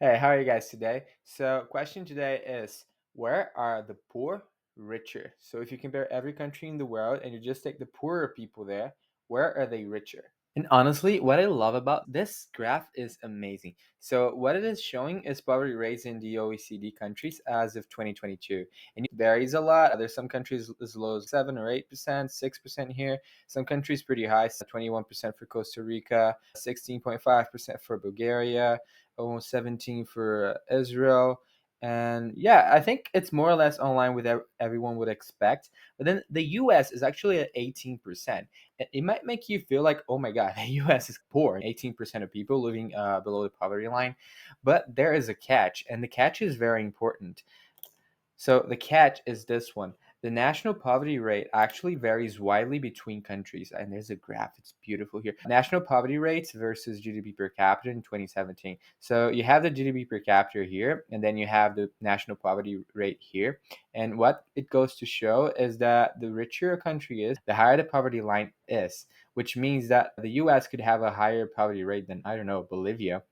Hey, how are you guys today? So, question today is where are the poor richer? So, if you compare every country in the world and you just take the poorer people there, where are they richer? And honestly, what I love about this graph is amazing. So, what it is showing is poverty rates in the OECD countries as of 2022. And it varies a lot. There's some countries as low as 7 or 8%, 6% here. Some countries pretty high, so 21% for Costa Rica, 16.5% for Bulgaria, almost 17 for Israel. And yeah, I think it's more or less online with everyone would expect. But then the US is actually at 18%. It might make you feel like, oh my God, the US is poor. 18% of people living below the poverty line. But there is a catch, and the catch is very important. So the catch is this one. The national poverty rate actually varies widely between countries. And there's a graph, it's beautiful here. National poverty rates versus GDP per capita in 2017. So you have the GDP per capita here, and then you have the national poverty rate here. And what it goes to show is that the richer a country is, the higher the poverty line is, which means that the US could have a higher poverty rate than, I don't know, Bolivia,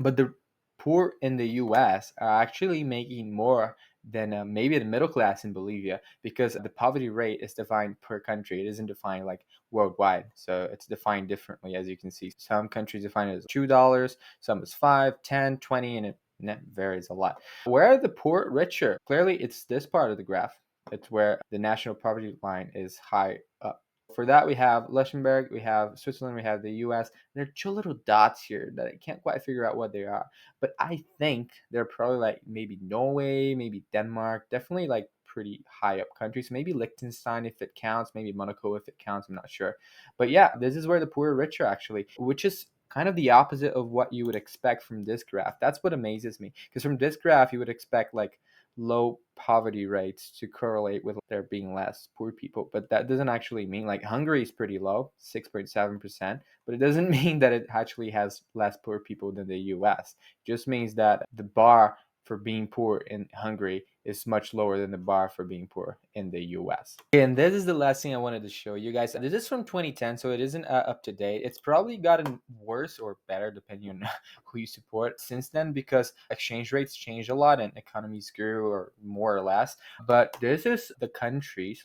but the poor in the US are actually making more than maybe the middle class in Bolivia, because the poverty rate is defined per country. It isn't defined like worldwide. So it's defined differently, as you can see. Some countries define it as $2, some is 5, 10, 20, and it varies a lot. Where are the poor richer? Clearly, it's this part of the graph. It's where the national poverty line is high up. For that, we have Luxembourg, we have Switzerland, we have the US. There are two little dots here that I can't quite figure out what they are. But I think they're probably like maybe Norway, maybe Denmark, definitely like pretty high up countries. Maybe Liechtenstein if it counts, maybe Monaco if it counts, I'm not sure. But yeah, this is where the poor are richer actually, which is kind of the opposite of what you would expect from this graph. That's what amazes me. Because from this graph, you would expect like low poverty rates to correlate with there being less poor people. But that doesn't actually mean, like, Hungary is pretty low, 6.7%, but it doesn't mean that it actually has less poor people than the US. It just means that the bar for being poor in Hungary is much lower than the bar for being poor in the US. And this is the last thing I wanted to show you guys. This is from 2010, so it isn't up to date. It's probably gotten worse or better depending on who you support since then, because exchange rates changed a lot and economies grew, or more or less. But this is the countries,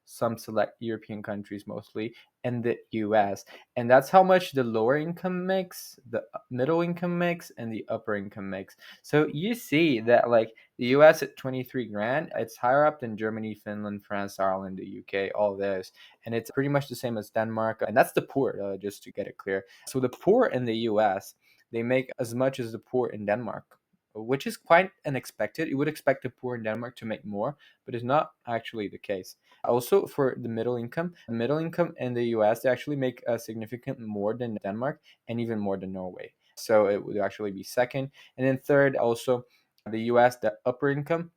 some select European countries mostly, and the US. And that's how much the lower income makes, the middle income makes, and the upper income makes. So you see that, like, the US at 23 grand, it's higher up than Germany, Finland, France, Ireland, the UK, all this. And it's pretty much the same as Denmark. And that's the poor, just to get it clear. So the poor in the US, they make as much as the poor in Denmark, which is quite unexpected. You would expect the poor in Denmark to make more, but it's not actually the case. Also, for the middle income in the US, they actually make a significant more than Denmark and even more than Norway. So it would actually be second. And then third, also, the US, the upper income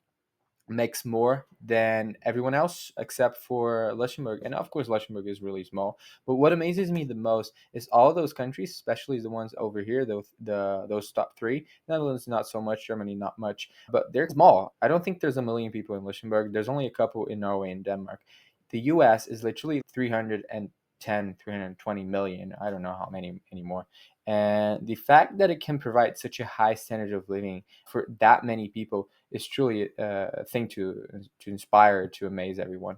makes more than everyone else except for Luxembourg. And of course, Luxembourg is really small. But what amazes me the most is all those countries, especially the ones over here, those top three. Netherlands, not so much. Germany, not much. But they're small. I don't think there's a million people in Luxembourg. There's only a couple in Norway and Denmark. The US is literally 310, 320 million. I don't know how many anymore. And the fact that it can provide such a high standard of living for that many people is truly a thing to inspire, to amaze everyone.